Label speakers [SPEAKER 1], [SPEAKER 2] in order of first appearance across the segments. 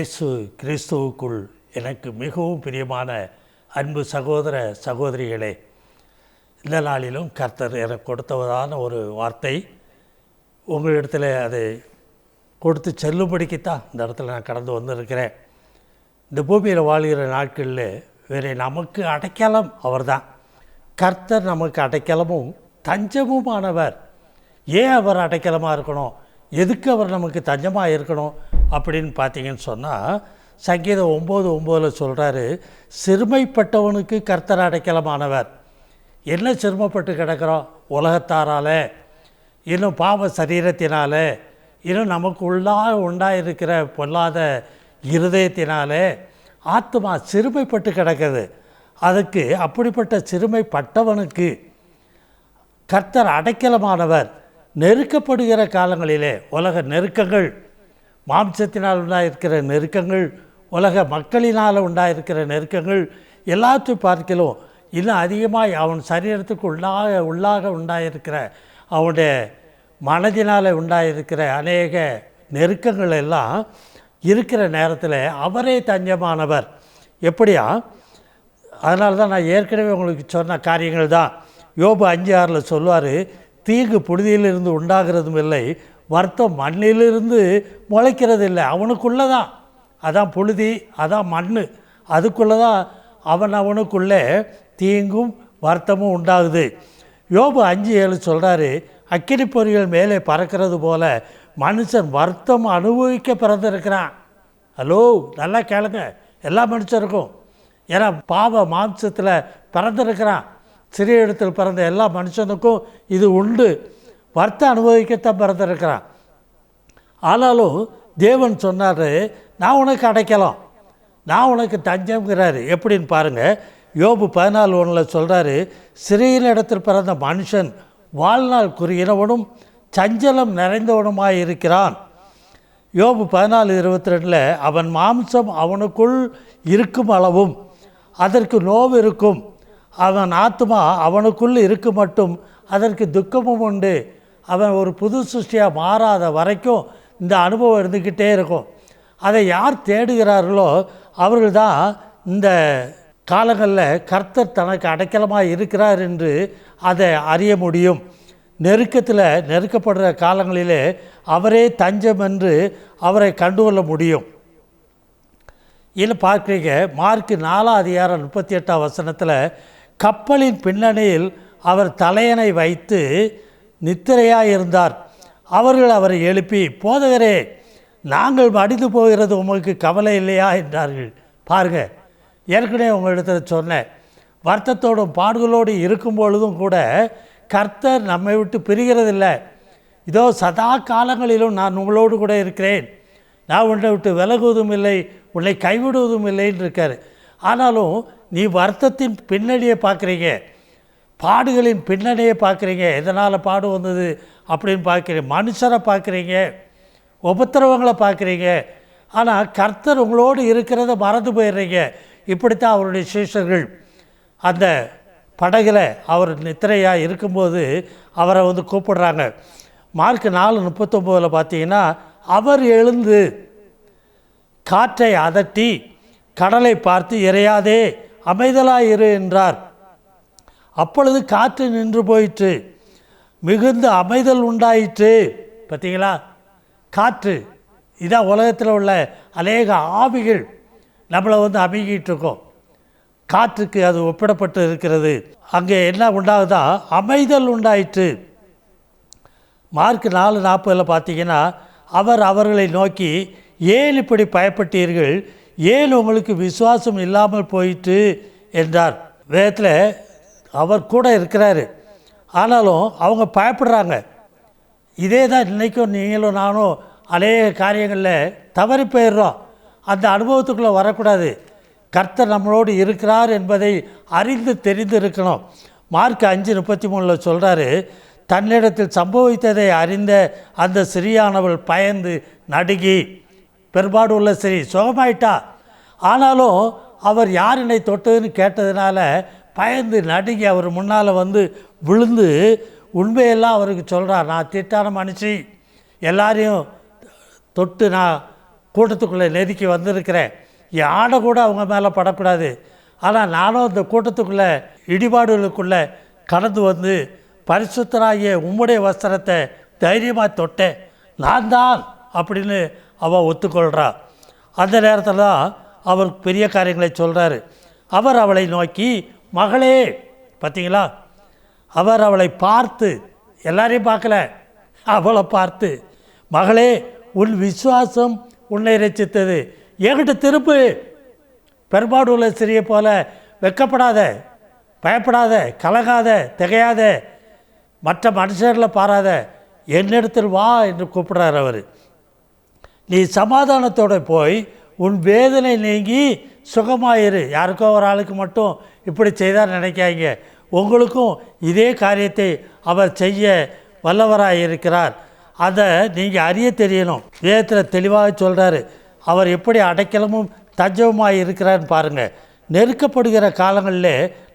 [SPEAKER 1] இயேசு கிறிஸ்துவுக்குள் எனக்கு மிகவும் பிரியமான அன்பு சகோதர சகோதரிகளே, இந்த நாளிலும் கர்த்தர் எனக்கு கொடுத்ததான ஒரு வார்த்தை உங்களிடத்தில் அதை கொடுத்து செல்லும்படிக்குத்தான் இந்த இடத்துல நான் கடந்து வந்திருக்கிறேன். இந்த பூமியில் வாழ்கிற நாட்களில் வேறு நமக்கு அடைக்கலம் அவர்தான். கர்த்தர் நமக்கு அடைக்கலமும் தஞ்சமுமானவர். ஏன் அவர் அடைக்கலமாக இருக்கணும், எதுக்கு அவர் நமக்கு தஞ்சமாக இருக்கணும் அப்படின்னு பார்த்தீங்கன்னு சொன்னால், சங்கீதம் 9:9 சொல்கிறாரு, சிறுமைப்பட்டவனுக்கு கர்த்தர் அடைக்கலமானவர். என்ன சிறுமைப்பட்டு கிடக்கிறோம்? உலகத்தாரால், இன்னும் பாவ சரீரத்தினால, இன்னும் நமக்கு உண்டாயிருக்கிற பொல்லாத இருதயத்தினாலே ஆத்மா சிறுமைப்பட்டு கிடக்குது. அதுக்கு அப்படிப்பட்ட சிறுமைப்பட்டவனுக்கு கர்த்தர் அடைக்கலமானவர். நெருக்கப்படுகிற காலங்களிலே, உலக நெருக்கங்கள், மாம்சத்தினால் உண்டாயிருக்கிற நெருக்கங்கள், உலக மக்களினால் உண்டாயிருக்கிற நெருக்கங்கள் எல்லாத்தையும் பார்க்கலாம். இன்னும் அதிகமாக அவன் சரீரத்துக்கு உள்ளாக உண்டாயிருக்கிற அவனுடைய மனதினால் உண்டாயிருக்கிற அநேக நெருக்கங்கள் எல்லாம் இருக்கிற நேரத்தில் அவரே தஞ்சமானவர். எப்படியா? அதனால தான் நான் ஏற்கனவே உங்களுக்கு சொன்ன காரியங்கள் தான். யோபு 5:6 சொல்லுவார், தீங்கு புழுதியிலிருந்து உண்டாகிறதும் இல்லை, வருத்தம் மண்ணிலிருந்து முளைக்கிறது இல்லை. அவனுக்குள்ளே தான், அதான் புழுதி, அதான் மண், அதுக்குள்ளே தான் அவனுக்குள்ளே தீங்கும் வருத்தமும் உண்டாகுது. யோபு 5:7 சொல்கிறாரு, அக்கினி பொறிகள் மேலே பறக்கிறது போல மனுஷன் வருத்தம் அனுபவிக்க பிறந்திருக்கிறான். ஹலோ, நல்லா கேளுங்க, எல்லா மனுஷருக்கும். ஏன்னா பாவ மாம்சத்தில் பிறந்திருக்கிறான். சிறிய இடத்தில் பிறந்த எல்லா மனுஷனுக்கும் இது உண்டு. வருத்தம் அனுபவிக்கத்தான் பிறந்திருக்கிறான். ஆனாலும் தேவன் சொன்னார், நான் உனக்கு அடைக்கலாம், நான் உனக்கு தஞ்சம்ங்கிறாரு. எப்படின்னு பாருங்கள். யோபு 14:1 சொல்கிறாரு, சிறிய இடத்தில் பிறந்த மனுஷன் வாழ்நாள் குறுகினவனும் சஞ்சலம் நிறைந்தவனுமாய் இருக்கிறான். யோபு 14:22 அவன் மாம்சம் அவனுக்குள் இருக்கும் அளவும் அதற்கு நோவு இருக்கும், அவன் ஆத்மா அவனுக்குள் இருக்கு மட்டும் அதற்கு துக்கமும் உண்டு. அவன் ஒரு புது சிருஷ்டியாக மாறாத வரைக்கும் இந்த அனுபவம் இருந்துக்கிட்டே இருக்கும். அதை யார் தேடுகிறார்களோ அவர்கள் தான் இந்த காலங்களில் கர்த்தர் தனக்கு அடைக்கலமாக இருக்கிறார் என்று அதை அறிய முடியும். நெருக்கத்தில் நெருக்கப்படுற காலங்களிலே அவரே தஞ்சம் என்று அவரை கண்டுகொள்ள முடியும். இதில் பார்க்குறீங்க, மார்க்கு 4:38 கப்பலின் பின்னணியில் அவர் தலையணை வைத்து நித்திரையாக இருந்தார். அவர்கள் அவரை எழுப்பி, போதகரே, நாங்கள் மடிந்து போகிறது உங்களுக்கு கவலை இல்லையா என்றார்கள். பாருங்கள், ஏற்கனவே உங்களிடத்தில் சொன்னேன், வருத்தத்தோடும் பாடுகளோடு இருக்கும் பொழுதும் கூட கர்த்தர் நம்மை விட்டு பிரிகிறதில்லை. இதோ சதா காலங்களிலும் நான் உங்களோடு கூட இருக்கிறேன், நான் உன்னை விட்டு விலகுவதும் இல்லை, உன்னை கைவிடுவதும் இல்லைன்னு இருக்கார். ஆனாலும் நீ வருத்தத்தின் பின்னணியை பார்க்குறீங்க, பாடுகளின் பின்னணியை பார்க்குறீங்க. எதனால் பாடு வந்தது அப்படின்னு பார்க்குறீங்க, மனுஷரை பார்க்குறீங்க, உபத்திரவங்களை பார்க்குறீங்க. ஆனால் கர்த்தர் உங்களோடு இருக்கிறத மறந்து போயிடுறீங்க. இப்படித்தான் அவருடைய சீஷர்கள் அந்த படகில் அவர் நித்திரையாக இருக்கும்போது அவரை கூப்பிடுறாங்க. மார்க் 4:39 பார்த்தீங்கன்னா, அவர் எழுந்து காற்றை அதட்டி கடலை பார்த்து, இறையாதே, அமைதலாயிரு என்றார். அப்பொழுது காற்று நின்று போயிற்று, மிகுந்த அமைதல் உண்டாயிற்று. பார்த்தீங்களா? காற்று இதான் உலகத்தில் உள்ள அநேக ஆவிகள் நம்மளை அமைக்கிட்டு இருக்கோம். காற்றுக்கு அது ஒப்பிடப்பட்டு இருக்கிறது. அங்கே என்ன உண்டாகுதா? அமைதல் உண்டாயிற்று. மார்க் 4:40 பார்த்தீங்கன்னா, அவர் அவர்களை நோக்கி, ஏன் இப்படி பயப்பட்டீர்கள், ஏன் உங்களுக்கு விசுவாசம் இல்லாமல் போயிற்று என்றார். வேதத்தில் அவர் கூட இருக்கிறாரு, ஆனாலும் அவங்க பயப்படுறாங்க. இதே தான் இன்றைக்கும் நீங்களும் நானும் அநேக காரியங்களில் தவறி போயிடுறோம். அந்த அனுபவத்துக்குள்ளே வரக்கூடாது. கர்த்தர் நம்மளோடு இருக்கிறார் என்பதை அறிந்து தெரிந்து இருக்கணும். மார்க் 5:33 சொல்கிறாரு, தன்னிடத்தில் சம்பவித்ததை அறிந்த அந்த சிறியானவள் பயந்து நடுங்கி, பெரும்பாடு உள்ள ஸ்திரீ சுகமாயிட்டா, ஆனாலும் அவர் யார் என்னை தொட்டதுன்னு கேட்டதுனால பயந்து நடுங்கி அவர் முன்னால் விழுந்து உண்மையெல்லாம் அவருக்கு சொல்கிறார். நான் திட்டான மனுஷி, எல்லாரையும் தொட்டு நான் கூட்டத்துக்குள்ளே நெருக்கி வந்திருக்கிறேன். என் ஆடை கூட அவங்க மேலே படக்கூடாது. ஆனால் நானும் அந்த கூட்டத்துக்குள்ளே இடிபாடுகளுக்குள்ளே கடந்து வந்து பரிசுத்தராகிய உம்முடைய வஸ்திரத்தை தைரியமாக தொட்டேன். நான் தான் அப்படின்னு அவள் ஒத்துக்கொள்கிறா. அந்த நேரத்தில் தான் அவர் பெரிய காரியங்களை சொல்கிறாரு. அவர் அவளை நோக்கி, மகளே, பார்த்தீங்களா, அவர் அவளை பார்த்து, எல்லாரையும் பார்க்கல, அவளை பார்த்து, மகளே, உன் விசுவாசம் உன்னை ரட்சித்தது, என்கிட்ட திருப்பு. பெரும்பாடு உள்ள சிறிய போல வெக்கப்படாத, பயப்படாத, கலங்காத, திகையாத, மற்ற மனுஷரில் பாராத, என்னிடத்தில் வா என்று கூப்பிடுறார் அவர். நீ சமாதானத்தோடு போய் உன் வேதனை நீங்கி சுகமாயிரு. யாருக்கோ ஒரு ஆளுக்கு மட்டும் இப்படி செய்தால் நினைக்காங்க, உங்களுக்கும் இதே காரியத்தை அவர் செய்ய வல்லவராக இருக்கிறார். அதை நீங்கள் அறிய தெரியணும். வேதத்தில் தெளிவாக சொல்கிறாரு. அவர் எப்படி அடைக்கலமும் தஞ்சமுமாக இருக்கிறான்னு பாருங்கள். நெருக்கப்படுகிற காலங்களில்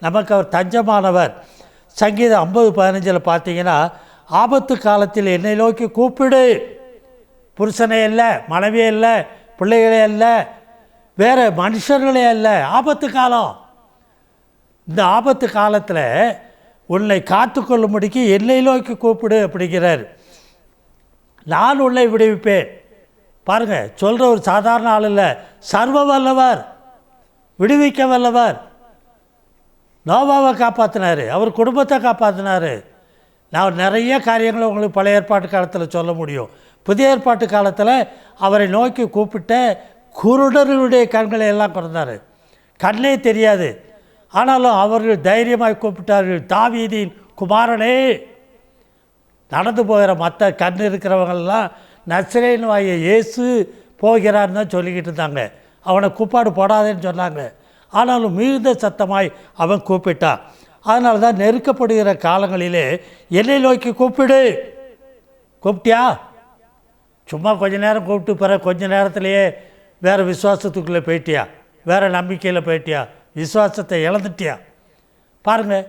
[SPEAKER 1] நமக்கு அவர் தஞ்சமானவர். சங்கீதம் 50:15 பார்த்தீங்கன்னா, ஆபத்து காலத்தில் என்னை நோக்கி கூப்பிடு. புருஷனே இல்லை, மனைவியே இல்லை, பிள்ளைகளே இல்லை, வேறு மனுஷர்களே இல்லை, ஆபத்து காலம். இந்த ஆபத்து காலத்தில் உன்னை காத்துக்கொள்ளும்படிக்கு என்னை நோக்கி கூப்பிடு அப்படிங்கிறார். நான் உன்னை விடுவிப்பேன். பாருங்கள், சொல்கிற ஒரு சாதாரண ஆள் இல்லை, சர்வ வல்லவர், விடுவிக்க வல்லவர். நோவாவை காப்பாற்றினார், அவர் குடும்பத்தை காப்பாற்றினார். நான் நிறைய காரியங்களை உங்களுக்கு பழைய ஏற்பாட்டு காலத்தில் சொல்ல முடியும். புதிய ஏற்பாட்டு காலத்தில் அவரை நோக்கி கூப்பிட்ட குருடர்களுடைய கண்களை எல்லாம் திறந்தார். கண்ணே தெரியாது, ஆனாலும் அவர்கள் தைரியமாக கூப்பிட்டார்கள், தாவீதின் குமாரனே. நடந்து போகிற மற்ற கண் இருக்கிறவங்கெல்லாம் நசரேயன் வாய இயேசு போகிறான்னு தான் சொல்லிக்கிட்டு இருந்தாங்க. அவனை கூப்பாடு போடாதேன்னு சொன்னாங்க. ஆனாலும் மிகுந்த சத்தமாய் அவன் கூப்பிட்டான். அதனால தான் நெருக்கப்படுகிற காலங்களிலே என்னை நோக்கி கூப்பிடு. கூப்பிட்டியா? சும்மா கொஞ்ச நேரம் கூப்பிட்டு பிறகு கொஞ்ச நேரத்திலேயே வேறு விசுவாசத்துக்குள்ளே போயிட்டியா, வேறு நம்பிக்கையில் போயிட்டியா, விசுவாசத்தை இழந்துட்டியா? பாருங்கள்,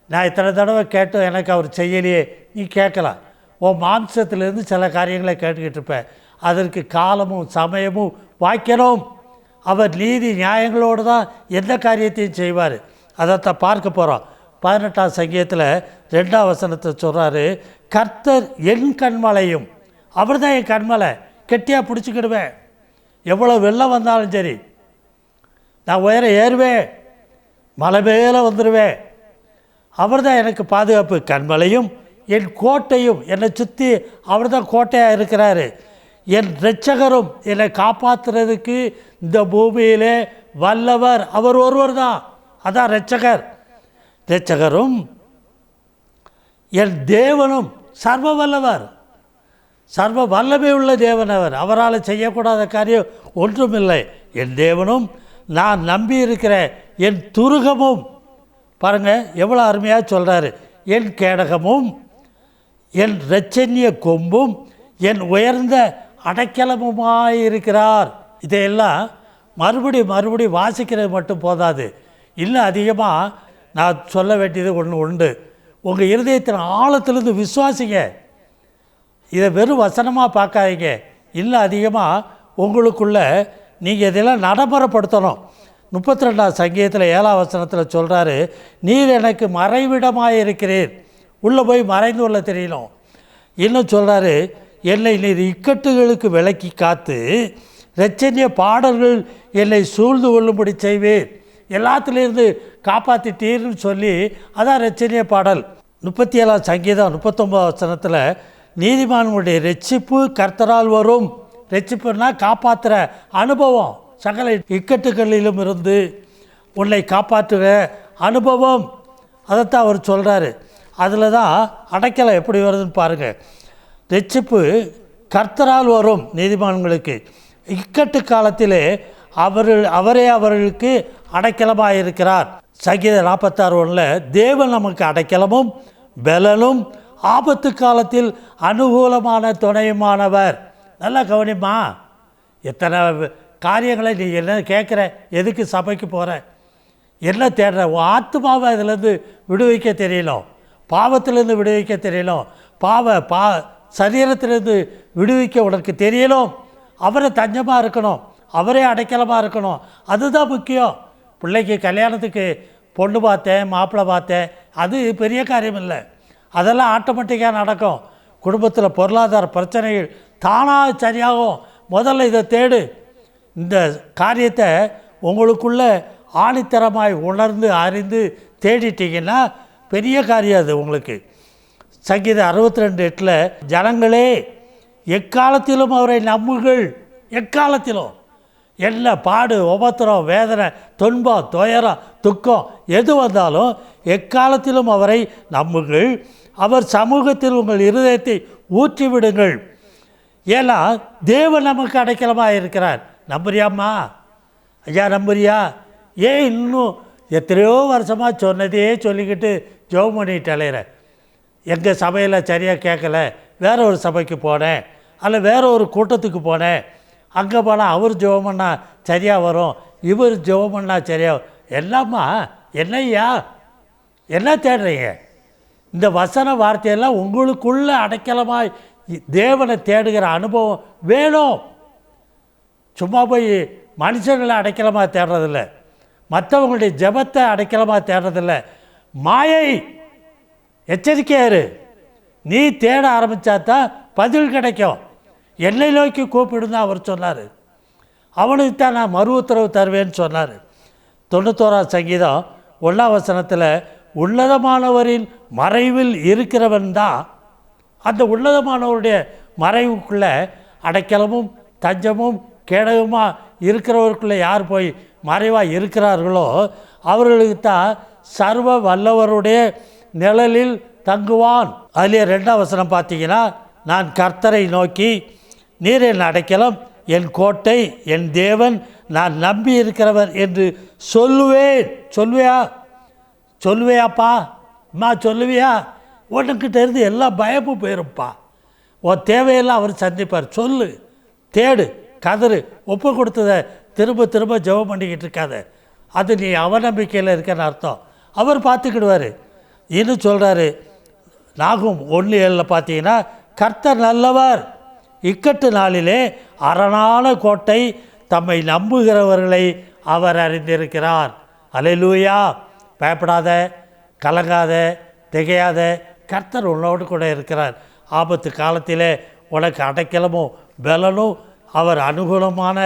[SPEAKER 1] நான் இத்தனை தடவை கேட்டும் எனக்கு அவர் செய்யலையே. நீ கேட்கலாம், உன் மாம்சத்திலேருந்து சில காரியங்களை கேட்டுக்கிட்டு இருப்பேன். அதற்கு காலமும் சமயமும் வாய்க்கணும். அவர் நீதி நியாயங்களோடு தான் எந்த காரியத்தையும் செய்வார். அதைத்தான் பார்க்க போகிறோம். 18ஆம் சங்கீதத்தில் 2ஆம் வசனத்தை சொல்கிறாரு, கர்த்தர் என் கண்மலையும். அவர் தான் என் கண்மலை, கெட்டியாக பிடிச்சிக்கிடுவேன். எவ்வளோ வெள்ளம் வந்தாலும் சரி, நான் உயர ஏறுவேன், மலை மேலே வந்துடுவேன். அவர் தான் எனக்கு பாதுகாப்பு. கண்மலையும் என் கோட்டையும், என்னை சுற்றி அவர் தான் கோட்டையாக இருக்கிறாரு. என் இரட்சகரும் என்னை காப்பாற்றுறதுக்கு இந்த பூமியிலே வல்லவர் அவர் ஒருவர் தான். அதான் இரட்சகர். இரட்சகரும் என் தேவனும் சர்வ வல்லவர், சர்வ வல்லமை உள்ள தேவன் அவர். அவரால் செய்யக்கூடாத காரியம் ஒன்றுமில்லை. என் தேவனும் நான் நம்பி இருக்கிற என் துருகமும். பாருங்கள் எவ்வளோ அருமையாக சொல்கிறாரு. என் கேடகமும் என் இரட்சணிய கொம்பும் என் உயர்ந்த அடைக்கலமுமாயிருக்கிறார். இதையெல்லாம் மறுபடி வாசிக்கிறது மட்டும் போதாது. இன்னும் அதிகமாக நான் சொல்ல வேண்டியது ஒன்று உண்டு. உங்கள் இருதயத்தின் ஆழத்திலிருந்து விசுவாசிங்க. இதை வெறும் வசனமாக பார்க்காதீங்க. இன்னும் அதிகமாக உங்களுக்குள்ளே நீங்கள் இதெல்லாம் நடைமுறைப்படுத்தணும். 32ஆம் சங்கீதத்தில் 7ஆம் வசனத்தில் சொல்கிறாரு, நீர் எனக்கு மறைவிடமாக இருக்கிறீர். உள்ளே போய் மறைந்து கொள்ள தெரியணும். இன்னும் சொல்கிறாரு, என்னை நீர் இக்கட்டுகளுக்கு விலக்கி காத்து இரட்சணிய பாடல்கள் என்னை சூழ்ந்து கொள்ளும்படி செய்வேன். எல்லாத்துலேருந்து காப்பாற்றிட்டீர்னு சொல்லி அதான் இரட்சணிய பாடல். 37ஆம் சங்கீதம் 39ஆம் வசனத்தில், நீதிமானுடைய ரட்சிப்பு கர்த்தரால் வரும். ரட்சிப்புன்னா காப்பாற்றுற அனுபவம், சகல இக்கட்டுகளிலும் இருந்து உன்னை காப்பாற்றுகிற அனுபவம். அதைத்தான் அவர் சொல்கிறாரு. அதில் தான் அடைக்கலம் எப்படி வருதுன்னு பாருங்கள். ரட்சிப்பு கர்த்தரால் வரும் நீதிமான்களுக்கு. இக்கட்டு காலத்திலே அவரே அவர்களுக்கு அடைக்கலமாக இருக்கிறார். சங்கீதம் 46:1 தேவன் நமக்கு அடைக்கலமும் பலனும் ஆபத்து காலத்தில் அனுகூலமான துணையுமானவர். நல்லா கவனிமா, எத்தனை காரியங்களை நீ என்ன கேட்குற, எதுக்கு சபைக்கு போகிற, என்ன தேடுற, உன் ஆத்மாவை இதிலேருந்து விடுவிக்க தெரியணும், பாவத்திலேருந்து விடுவிக்க தெரியணும், சரீரத்திலேருந்து விடுவிக்க உனக்கு தெரியணும். அவரை தஞ்சமாக இருக்கணும், அவரே அடைக்கலமாக இருக்கணும். அதுதான் முக்கியம். பிள்ளைக்கு கல்யாணத்துக்கு பொண்ணு பார்த்தேன், மாப்பிள்ளை பார்த்தேன், அது பெரிய காரியம் இல்லை. அதெல்லாம் ஆட்டோமேட்டிக்காக நடக்கும். குடும்பத்தில் பொருளாதார பிரச்சனைகள் தானாக சரியாகும். முதல்ல இதை தேடு. இந்த காரியத்தை உங்களுக்குள்ள ஆணித்தரமாய் உணர்ந்து அறிந்து தேடிட்டீங்கன்னா பெரிய காரியம் அது உங்களுக்கு. சங்கீதம் 62:8 ஜனங்களே எக்காலத்திலும் அவரை நம்புங்கள். எக்காலத்திலும் என்ன பாடு, உபத்திரம், வேதனை, துன்பம், துயரம், துக்கம் எது வந்தாலும் எக்காலத்திலும் அவரை நம்புங்கள். அவர் சமூகத்தில் உங்கள் இருதயத்தை ஊற்றிவிடுங்கள். ஏன்னா தேவன் நமக்கு அடைக்கலமாக இருக்கிறார். நம்புறியாம்மா? ஐயா நம்புறியா? ஏன் இன்னும் எத்தனையோ வருஷமாக சொன்னதே சொல்லிக்கிட்டு ஜெபம் பண்ணிட்டு அலையிறேன்? எங்கள் சபையில் சரியாக கேட்கல, வேறு ஒரு சபைக்கு போனேன், அல்ல வேறு ஒரு கூட்டத்துக்கு போனேன், அங்கே போனால் அவர் ஜெபம் பண்ணால் சரியாக வரும், இவர் ஜெபம் பண்ணால் சரியாக. எல்லாம்மா என்னையா என்ன தேடுறீங்க? இந்த வசன வார்த்தையெல்லாம் உங்களுக்குள்ள அடைக்கலமாக தேவனை தேடுகிற அனுபவம் வேணும். சும்மா போய் மனுஷங்களை அடைக்கலமாக தேடுறதில்ல, மற்றவங்களுடைய ஜெபத்தை அடைக்கலமாக தேடுறதில்ல. மாயை, எச்சரிக்கையாரு. நீ தேட ஆரம்பித்தாதான் பதில் கிடைக்கும். என்னை நோக்கி கூப்பிடுன்னு அவர் சொன்னார். அவனுக்கு தான் நான் மறு உத்தரவு தருவேன்னு சொன்னார். 91 சங்கீதம் 1 உன்னதமானவரின் மறைவில் இருக்கிறவன் தான். அந்த உன்னதமானவருடைய மறைவுக்குள்ளே அடைக்கலமும் தஞ்சமும் கேடகமாக இருக்கிறவருக்குள்ளே யார் போய் மறைவாக இருக்கிறார்களோ அவர்களுக்கு தான் சர்வ வல்லவருடைய நிழலில் தங்குவான். அதிலே 2 பார்த்தீங்கன்னா, நான் கர்த்தரை நோக்கி நீர் என் அடைக்கலம், என் கோட்டை, என் தேவன், நான் நம்பி இருக்கிறவர் என்று சொல்லுவேன். சொல்லுவியாப்பா? அம்மா சொல்லுவியா? உனக்கிட்ட இருந்து எல்லா பயமும் போயிருப்பா. உன் தேவையெல்லாம் அவர் சந்திப்பார். சொல்லு, தேடு, கதறு. ஒப்பு கொடுத்ததை திரும்ப திரும்ப ஜெபம் பண்ணிக்கிட்டு இருக்காத. அது நீ அவநம்பிக்கையில் இருக்கன்னு அர்த்தம். அவர் பார்த்துக்கிடுவார். இன்னும் சொல்கிறாரு, நாகும் 1:7 பார்த்தீங்கன்னா, கர்த்தர் நல்லவர், இக்கட்டு நாளிலே அரணான கோட்டை, தம்மை நம்புகிறவர்களை அவர் அறிந்திருக்கிறார். அல்லேலூயா. பயப்படாத, கலங்காத, திகையாத. கர்த்தர் உன்னோடு கூட இருக்கிறார். ஆபத்து காலத்திலே உனக்கு அடைக்கலமும் பலனும் அவர் அனுகூலமான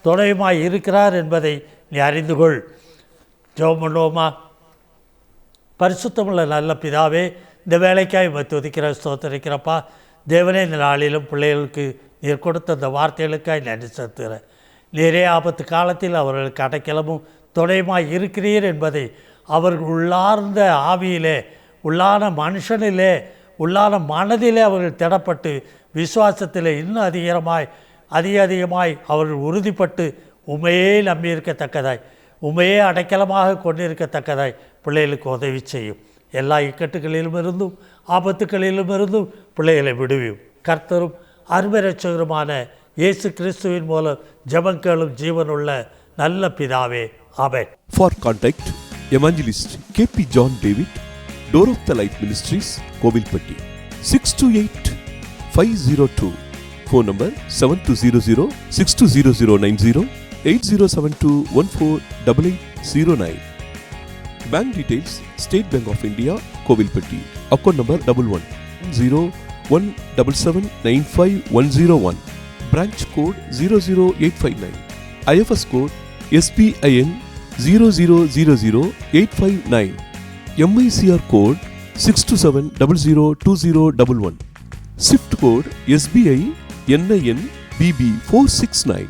[SPEAKER 1] துணையுமாய் இருக்கிறார் என்பதை நீ அறிந்து கொள். ஜெபம் பண்ணுவோமா? பரிசுத்தமுள்ள நல்ல பிதாவே, இந்த வேலைக்காய் துதிக்கிற ஸ்தோத்திரிக்கிறப்பா. தேவனே, இந்த நாளிலும் பிள்ளைகளுக்கு நீர் கொடுத்த இந்த வார்த்தைகளுக்காய் நன்றி செலுத்துகிறேன். நீரே ஆபத்து காலத்தில் அவர்களுக்கு அடைக்கலமும் துணையுமாய் இருக்கிறீர் என்பதை அவர்கள் உள்ளார்ந்த ஆவியிலே, உள்ளான மனுஷனிலே, உள்ளான மனதிலே அவர்கள் திடப்பட்டு விசுவாசத்தில் இன்னும் அதிகமாய் அவர்கள் உறுதிப்பட்டு உண்மையே நம்பியிருக்கத்தக்கதாய், உண்மையே அடைக்கலமாக கொண்டிருக்கத்தக்கதாய் பிள்ளைகளுக்கு உதவி செய்யும். எல்லா இக்கட்டுகளிலும் இருந்தும் ஆபத்துக்களிலும் இருந்தும் பிள்ளைகளை விடுவியும். கர்த்தரும் அருமை இரட்சகருமான இயேசு கிறிஸ்துவின் மூலம் ஜெபங்களும் ஜீவனுள்ள நல்ல பிதாவே, ஆமென்.
[SPEAKER 2] For contact, Evangelist K.P. John David, Door of the Light Ministries, Kovilpatti, 628-502. Phone number 7200-620090, 8072148809. Bank details: State Bank of India, Kovilpatti. Account number 1101779511. Branch code 00859. IFS code SBIN 0000859. MICR code 627002011. SWIFT code SBI NIN BB 469.